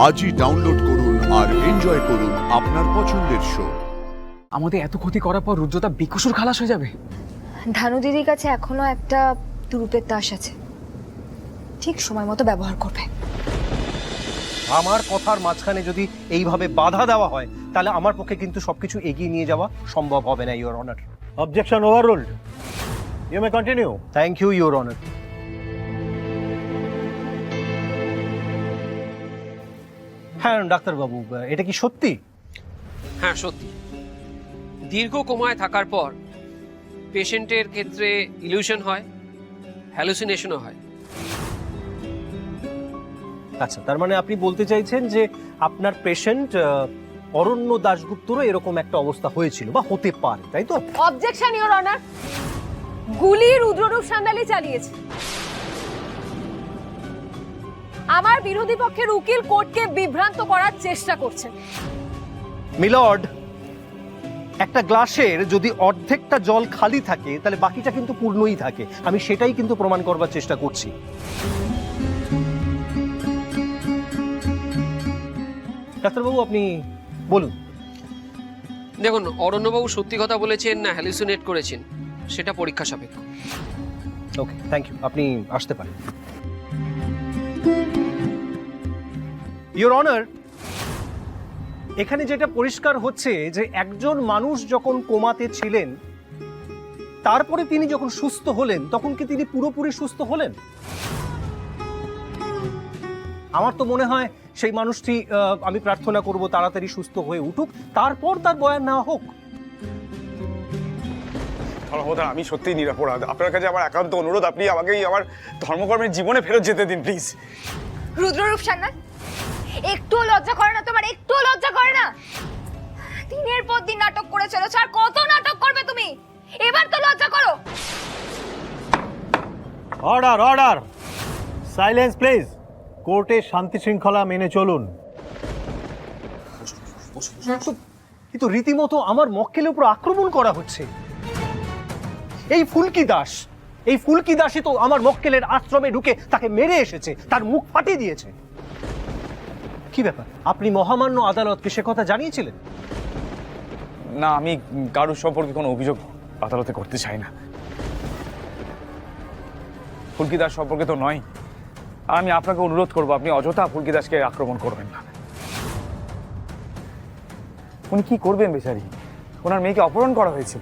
আজই ডাউনলোড করুন আর এনজয় করুন আপনার পছন্দের শো। আমাদের এত ক্ষতি করার পর রুদ্রতা বিকশুর খালাস হয়ে যাবে। ধানু দিদির কাছে এখনো একটা রূপের তাস আছে, ঠিক সময় মতো ব্যবহার করবে। আমার কথার মাঝখানে যদি এইভাবে বাধা দেওয়া হয় তাহলে আমার পক্ষে কিন্তু সবকিছু এগিয়ে নিয়ে যাওয়া সম্ভব হবে না, your honour. Objection overruled. You may continue. Thank you, your honour. হ্যাঁ ডাক্তারবাবু, এটা কি সত্যি? হ্যাঁ সত্যি, দীর্ঘ কোমায় থাকার পর পেশেন্টের ক্ষেত্রে ইলিউশন হয়, হ্যালুসিনেশনও হয়। আচ্ছা, তার মানে আপনি বলতে চাইছেন যে আপনার পেশেন্ট অরণ্য দাশগুপ্তরও এরকম একটা অবস্থা হয়েছিল বা হতে পারে, তাই তো? অবজেকশন ইওর অনার, গুলি রুদ্ররূপ সান্যালি চালিয়েছে। আমার বিরোধী পক্ষের উকিল কোর্টকে বিভ্রান্ত করার চেষ্টা করছেন। মিলর্ড, একটা গ্লাসের যদি অর্ধেকটা জল খালি থাকে তাহলে বাকিটা কিন্তু পূর্ণই থাকে। আমি সেটাই কিন্তু প্রমাণ করবার চেষ্টা করছি। ডাক্তারবাবু আপনি বলুন। দেখুন, অরণ্যবাবু সত্যি কথা বলেছেন না হ্যালুসিনেট করেছেন সেটা পরীক্ষা সাপেক্ষ। ওকে, থ্যাংক ইউ, আপনি আসতে পারেন। ইওর অনার, এখানে যেটা পরিষ্কার হচ্ছে যে একজন মানুষ যখন কোমাতে ছিলেন তারপরে তিনি যখন সুস্থ হলেন তখন কি তিনি পুরোপুরি সুস্থ হলেন? আমার তো মনে হয় সেই মানুষটি, আমি প্রার্থনা করব তাড়াতাড়ি সুস্থ হয়ে উঠুক, তারপর তার বয়ান নেওয়া হোক। ধর্মধর, আমি সত্যিই নিরপরাধ। আপনার কাছে আমার একান্ত অনুরোধ, আপনি আমাকে আমার ধর্মকর্মের জীবনে ফেরত যেতে দিন প্লিজ। রুদ্ররূপ সান্যাল, একটুও লজ্জা করে না তোমার? একটুও লজ্জা করে না? দিনের পর দিন নাটক করে চলেছো, আর কত নাটক করবে তুমি? এবার তো লজ্জা করো। Order, order. Silence, please. কোর্টে শান্তি শৃঙ্খলা মেনে চলুন। কিন্তু রীতিমতো আমার মক্কেলের উপর আক্রমণ করা হচ্ছে। এই ফুলকি দাসই তো আমার মক্কেলের আশ্রমে ঢুকে তাকে মেরে এসেছে, তার মুখ ফাটিয়ে দিয়েছে। কি ব্যাপার, আপনি মহামান্য আদালতকে সে কথা জানিয়েছিলেন? না, আমি কারোর সম্পর্কে কোনো অভিযোগ আদালতে করতে চাই না। ফুলকি দাস সম্পর্কে তো নয়। আর আমি আপনাকে অনুরোধ করবো, আপনি অযথা ফুলকি দাসকে আক্রমণ করবেন না। উনি কি করবেন বেচারি? ওনার মেয়েকে অপহরণ করা হয়েছিল।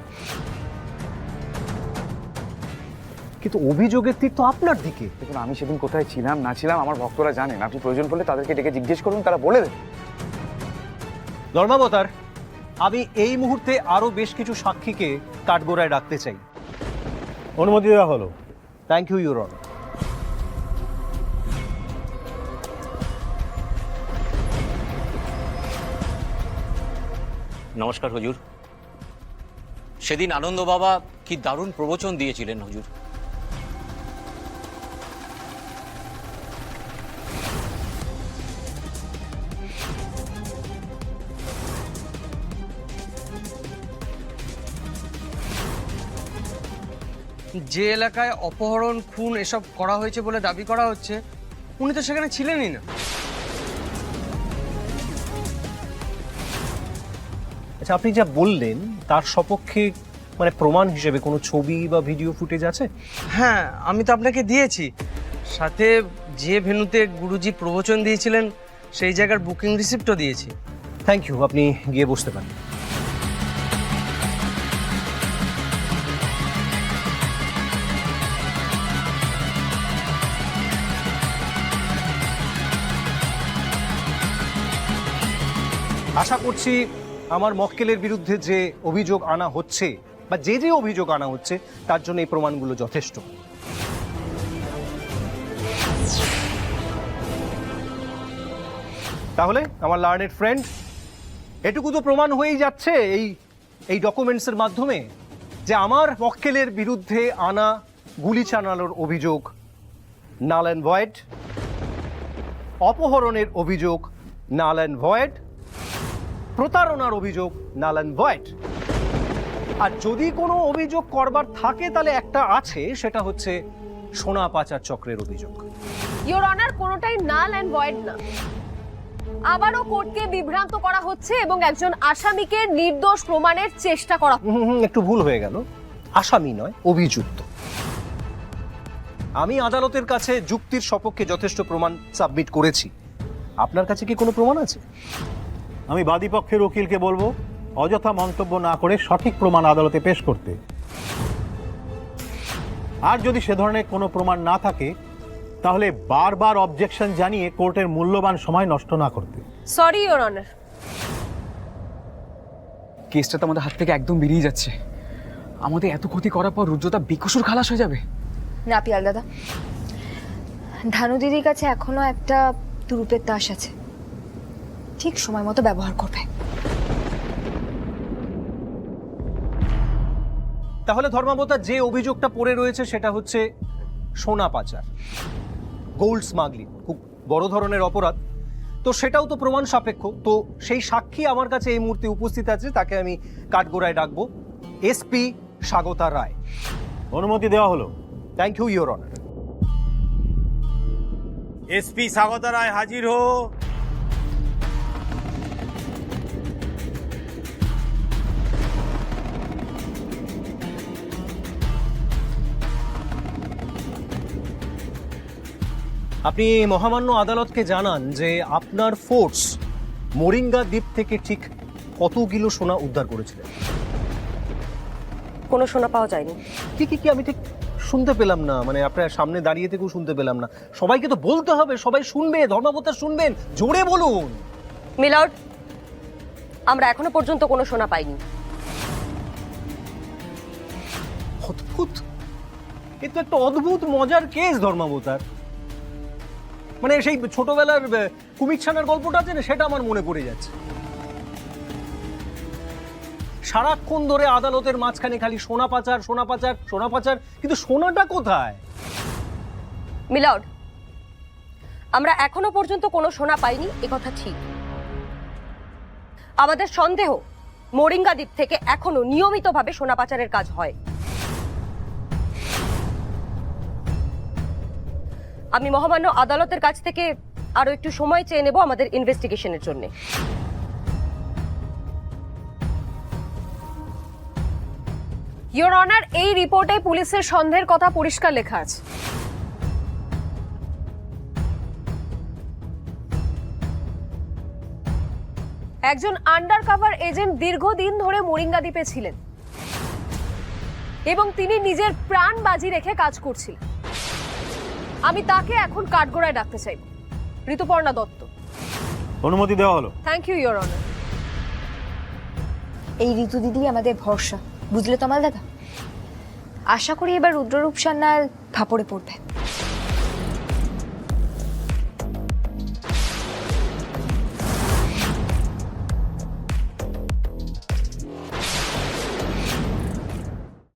কিন্তু অভিযোগের তীর তো আপনার দিকে। দেখুন, আমি সেদিন কোথায় ছিলাম না ছিলাম আমার ভক্তরা জানেন। আপনি প্রয়োজন করলে তাদেরকে ডেকে জিজ্ঞেস করুন, তারা বলে দেন। ধর্মাবতার, আমি এই মুহূর্তে আরো বেশ কিছু সাক্ষীকে কাঠগোড়ায় রাখতে চাই। অনুমতি দেওয়া হলো। Thank you, your honour. নমস্কার হুজুর। সেদিন আনন্দ বাবা কি দারুণ প্রবচন দিয়েছিলেন হুজুর। যে এলাকায় অপহরণ, খুন এসব করা হয়েছে বলে দাবি করা হচ্ছে, উনি তো সেখানে ছিলেনই না। আচ্ছা, আপনি যা বললেন তার সপক্ষে মানে প্রমাণ হিসেবে কোনো ছবি বা ভিডিও ফুটেজ আছে? হ্যাঁ, আমি তো আপনাকে দিয়েছি, সাথে যে ভেন্যুতে গুরুজি প্রবচন দিয়েছিলেন সেই জায়গার বুকিং রিসিপ্টও দিয়েছি। থ্যাংক ইউ, আপনি গিয়ে বসতে পারেন। আশা করছি আমার মক্কেলের বিরুদ্ধে যে অভিযোগ আনা হচ্ছে বা যে অভিযোগ আনা হচ্ছে তার জন্য এই প্রমাণগুলো যথেষ্ট। তাহলে আমার লার্নেড ফ্রেন্ড, এটুকু তো প্রমাণ হয়েই যাচ্ছে এই ডকুমেন্টসের মাধ্যমে যে আমার মক্কেলের বিরুদ্ধে আনা গুলি চালানোর অভিযোগ নাল অ্যান্ড ভয়েড, অপহরণের অভিযোগ নাল অ্যান্ড ভয়েড, প্রতারণার অভিযোগ নাল অ্যান্ড ভয়েড। আর যদি কোনো অভিযোগ করবার থাকে তাহলে একটা আছে, সেটা হচ্ছে সোনা পাচার চক্রের অভিযোগ। ইওর অনার, কোনোটাই নাল এন্ড ভয়েড না। আবারও কোর্টকে বিভ্রান্ত করা হচ্ছে এবং একজন আসামিকে নির্দোষ প্রমাণের চেষ্টা করা একটু ভুল হয়ে গেল, আসামি নয়, অভিযুক্ত। আমি আদালতের কাছে যুক্তির সপক্ষে যথেষ্ট প্রমাণ সাবমিট করেছি। আপনার কাছে কি কোনো প্রমাণ আছে? আমি বাদী পক্ষের উকিলকে বলবো অযথা মন্তব্য না করে সঠিক প্রমাণ আদালতে পেশ করতে। আর যদি সে ধরনের কোনো প্রমাণ না থাকে তাহলে বারবার অবজেকশন জানিয়ে কোর্টের মূল্যবান সময় নষ্ট না করতে। Sorry your honour. কেসটা তো আমাদের হাত থেকে একদম বেরিয়ে যাচ্ছে। আমাদের এত ক্ষতি করার পর রুদ্রতা বেকসুর খালাস হয়ে যাবে। না পিয়াল দাদা, ধানু দিদির কাছে এখনো একটা রূপের তাস আছে, ঠিক সময় মতো ব্যবহার করবে। তাহলে ধর্মাবতার যে অভিযোগটা পড়ে রয়েছে সেটা হচ্ছে সোনা পাচার, গোল্ড স্মাগলিং, খুব বড় ধরনের অপরাধ। তো সেটাও তো প্রমাণ সাপেক্ষ। তো সেই সাক্ষী আমার কাছে এই মুহূর্তে উপস্থিত আছে, তাকে আমি কাঠগোড়ায় ডাকবো। এসপি স্বাগতা রায়। অনুমতি দেওয়া হলো। Thank you your honour. SP Swagata Roy হাজির হো। আপনি মহামান্য আদালতকে জানান যে আপনার ফোর্স মোরিঙ্গা দ্বীপ থেকে ঠিক কত কিলো সোনা উদ্ধার করেছিলেন? কোনো সোনা পাওয়া যায়নি। কি আমি ঠিক শুনতে পেলাম না, মানে আপনার সামনে দাঁড়িয়ে থেকেও শুনতে পেলাম না। সবাইকে তো বলতে হবে, সবাই শুনবে, ধর্মাবতার শুনবেন, জোরে বলুন। মিলর্ড, আমরা এখনো পর্যন্ত কোনো সোনা পাইনি। অদ্ভুত, এ তো একটা অদ্ভুত মজার কেস ধর্মাবতার। মানে সেই ছোটবেলার কুমির ছানার গল্পটা আছে না, সেটা আমার মনে পড়ে যাচ্ছে। সারাক্ষণ ধরে আদালতের মাঝখানে খালি সোনা পাচার, সোনা পাচার, সোনা পাচার, কিন্তু সোনাটা কোথায়? মিলর্ড, আমরা এখনো পর্যন্ত কোনো সোনা পাইনি, একথা ঠিক। আমাদের সন্দেহ মোরিঙ্গা দ্বীপ থেকে এখনো নিয়মিতভাবে সোনা পাচারের কাজ হয়। আমি মহামান্য আদালতের কাছ থেকে আরো একটু সময় চেয়ে নেব আমাদের ইনভেস্টিগেশনের জন্য। ইওর অনার, এই রিপোর্টে পুলিশের সন্দেহের কথা পরিষ্কার লেখা আছে। একজন আন্ডারকভার এজেন্ট দীর্ঘদিন ধরে মোরিঙ্গা দ্বীপে ছিলেন এবং তিনি নিজের প্রাণ বাজি রেখে কাজ করছিলেন। আমি তাকে এখন কাঠগোড়ায় ডাকতে চাইব। ঋতুপর্ণা দত্ত। অনুমতি দেওয়া হলো। Thank you your honour. এই ঋতু দিদি আমাদের ভরসা, বুঝলে তোমার দাদা? আশা করি এবার রুদ্ররূপ সান্যাল ফাপড়ে পড়বে।